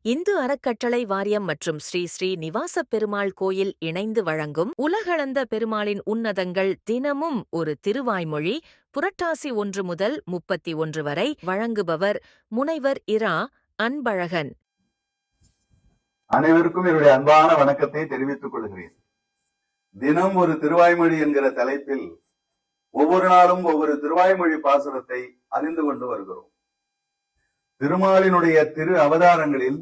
இந்து அறக்கட்டளை வாரியம் மற்றும் ஸ்ரீ ஸ்ரீ நிவாசப் பெருமாள் கோயில் இணைந்து வழங்கும் உலகளந்த பெருமாளின் உன்னதங்கள் தினமும் ஒரு திருவாய்மொழி புரட்டாசி 1 முதல் 31 வரை வழங்குபவர் முனைவர் இரா அன்பழகன். அனைவருக்கும் என்னுடைய அன்பான வணக்கத்தை தெரிவித்துக் கொள்கிறேன். தினம் ஒரு திருவாய்மொழி என்கிற தலைப்பில் ஒவ்வொரு நாளும் ஒவ்வொரு திருவாய்மொழி பாசுரத்தை அறிந்து கொண்டு வருகிறோம். திருமாலினுடைய திரு அவதாரங்களில்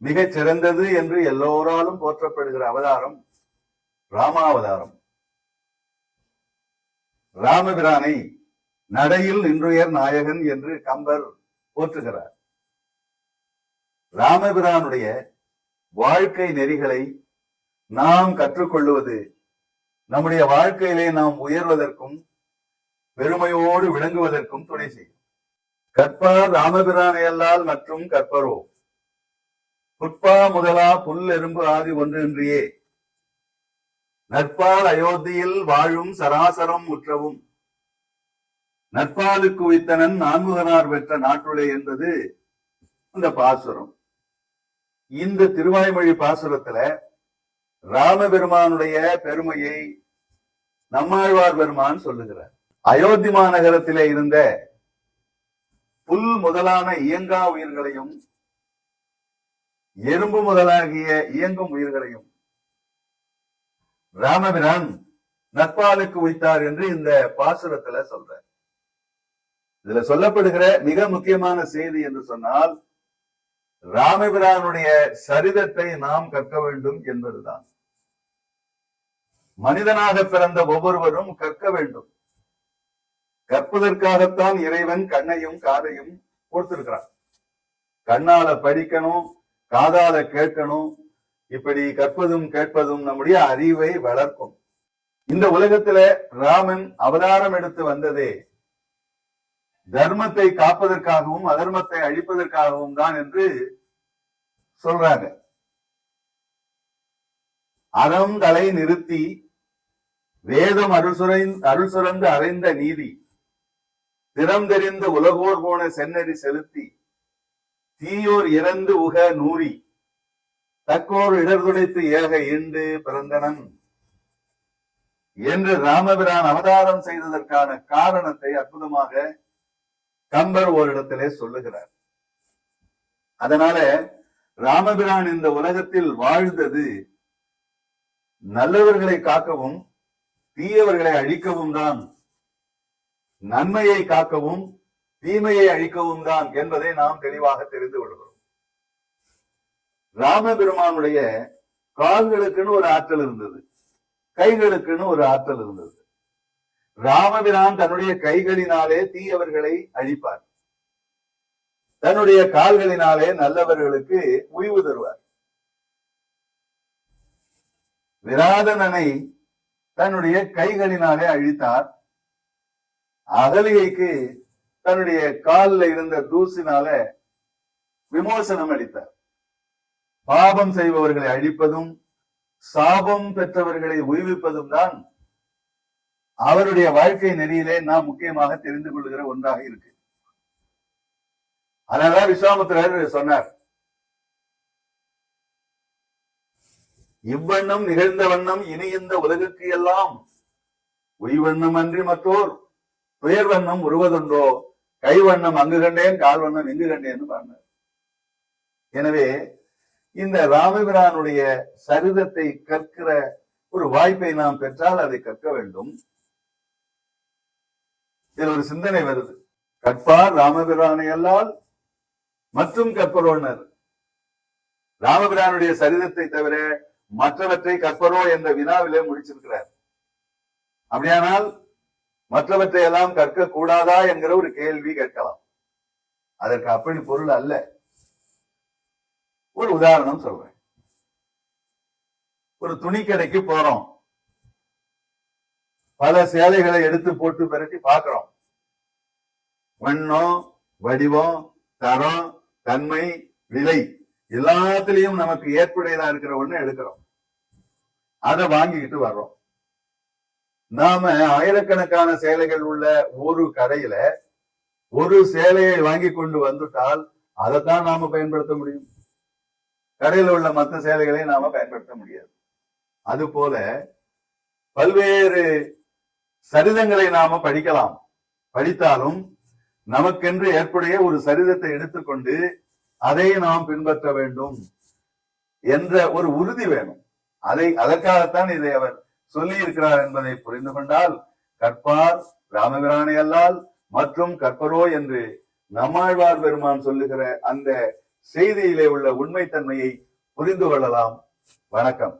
மிகச் சிறந்தது என்று எல்லோராலும் போற்றப்படுகிற அவதாரம் ராமாவதாரம். ராமபிரானை நடையில் நின்றுயர் நாயகன் என்று கம்பர் போற்றுகிறார். ராமபிரானுடைய வாழ்க்கை நெறிகளை நாம் கற்றுக்கொள்வது நம்முடைய வாழ்க்கையிலே நாம் உயர்வதற்கும் பெருமையோடு விளங்குவதற்கும் துணை செய்யும். கற்பார் ராமபிரானையல்லால் மற்றும் கற்பரோ புட்பா முதலா புல் எறும்பு ஆதி ஒன்றின்றியே நற்பால் அயோத்தியில் வாழும் சராசரம் முற்றவும் நற்பாலுக்கு உய்த்தனன் நான்முகனார் பெற்ற நாட்டுளே என்பது இந்த பாசுரம். இந்த திருவாய்மொழி பாசுரத்துல ராமபெருமானுடைய பெருமையை நம்மாழ்வார் பெருமான் சொல்லுகிறார். அயோத்தி மாநகரத்திலே இருந்த புல் முதலான இயங்கா உயிர்களையும் எறும்பு முதலாகிய இயங்கும் உயிர்களையும் ராமபிரான் நற்பாலுக்கு உய்த்தார் என்று இந்த பாசுரத்துல சொல்ற. இதுல சொல்லப்படுகிற மிக முக்கியமான செய்தி என்று சொன்னால் ராமபிரானுடைய சரிதத்தை நாம் கற்க வேண்டும் என்பதுதான். மனிதனாக பிறந்த ஒவ்வொருவரும் கற்க வேண்டும். கற்பதற்காகத்தான் இறைவன் கண்ணையும் காதையும் கொடுத்திருக்கிறான். கண்ணால படிக்கணும், காதால கேட்கணும். இப்படி கற்பதும் கேட்பதும் நம்முடைய அறிவை வளர்க்கும். இந்த உலகத்துல ராமன் அவதாரம் எடுத்து வந்ததே தர்மத்தை காப்பதற்காகவும் அதர்மத்தை அழிப்பதற்காகவும் தான் என்று சொல்றாங்க. அறம் தலை நிறுத்தி வேதம் அருள் சுரந்து அறைந்த நீதி திறம் தெரிந்த உலகோர் போன சென்னறி செலுத்தி தீயோர் இறந்து உக நூறி தக்கோர் இடர்துடைத்து ஏக ஈண்டு பிறந்தனன் என்று ராமபிரான் அவதாரம் செய்ததற்கான காரணத்தை அற்புதமாக கம்பர் ஓரிடத்திலே சொல்லுகிறார். அதனால ராமபிரான் இந்த உலகத்தில் வாழ்ந்தது நல்லவர்களை காக்கவும் தீயவர்களை அழிக்கவும் தான், நன்மையை காக்கவும் தீமையை அழிக்கவும் தான் என்பதை நாம் தெளிவாக தெரிந்து கொள்கிறோம். ராமபெருமானுடைய கால்களுக்குன்னு ஒரு ஆற்றல் இருந்தது, கைகளுக்குன்னு ஒரு ஆற்றல் இருந்தது. ராமபிரான் தன்னுடைய கைகளினாலே தீயவர்களை அழிப்பார், தன்னுடைய கால்களினாலே நல்லவர்களுக்கு உய்வு தருவார். விராதனனை தன்னுடைய கைகளினாலே அழித்தார், அகலிகைக்கு தன்னுடைய காலில் இருந்த தூசினால விமோசனம் அளித்தார். பாபம் செய்பவர்களை அழிப்பதும் சாபம் பெற்றவர்களை உய்விப்பதும் தான் அவருடைய வாழ்க்கை நெறியிலே நாம் முக்கியமாக தெரிந்து கொள்கிற ஒன்றாக இருக்கு. அதனால விஸ்வாமித்திரர் சொன்னார், இவ்வண்ணம் நிகழ்ந்த வண்ணம் இனி இந்த உலகுக்கு எல்லாம் உய்வண்ணம் அன்றி மற்றோர் துயர் வண்ணம் உருவதுண்டோ, கை வண்ணம் அங்கு கண்டேன் கால் வண்ணம் இங்கு கண்டேன்னு பாடினார். எனவே இந்த ராமபிரானுடைய சரிதத்தை கற்கிற ஒரு வாய்ப்பை நாம் பெற்றால் அதை கற்க வேண்டும். இதில் ஒரு சிந்தனை வருது. கற்பார் ராமபிரானை அல்லால் மற்றும் கற்பரோனர். ராமபிரானுடைய சரிதத்தை தவிர மற்றவற்றை கற்பரோ என்ற வினாவிலே முடிச்சிருக்கிறார். அப்படியானால் மற்றவற்றை எல்லாம் கற்க கூடாதா என்கிற ஒரு கேள்வி கேட்கலாம். அதற்கு அப்படி பொருள் அல்ல. ஒரு உதாரணம் சொல்றேன். ஒரு துணி கடைக்கு போறோம், பல சேலைகளை எடுத்து போட்டு பிரட்டி பார்க்கிறோம். வண்ணம், வடிவம், தரம், தன்மை, விலை எல்லாத்திலையும் நமக்கு ஏற்புடையதா இருக்கிற ஒண்ணு எடுக்கிறோம், அதை வாங்கிக்கிட்டு வர்றோம். நாம ஆயிரக்கணக்கான சேலைகள் உள்ள ஒரு கடையில ஒரு சேலையை வாங்கி கொண்டு வந்துட்டால் அதைத்தான் நாம பயன்படுத்த முடியும். கடையில் உள்ள மற்ற சேலைகளை நாம பயன்படுத்த முடியாது. அது போல பல்வேறு சரிதங்களை நாம படிக்கலாம். படித்தாலும் நமக்கென்று ஏற்புடைய ஒரு சரிதத்தை எடுத்துக்கொண்டு அதை நாம் பின்பற்ற வேண்டும் என்ற ஒரு உறுதி வேணும். அதற்காகத்தான் இதை அவர் சொல்லி இருக்கிறார் என்பதை புரிந்து கொண்டால் கற்பார் ராமபிரானை அல்லால் மற்றும் கற்பரோ என்று நம்மாழ்வார் பெருமான் சொல்லுகிற அந்த செய்தியிலே உள்ள உண்மைத்தன்மையை புரிந்து கொள்ளலாம். வணக்கம்.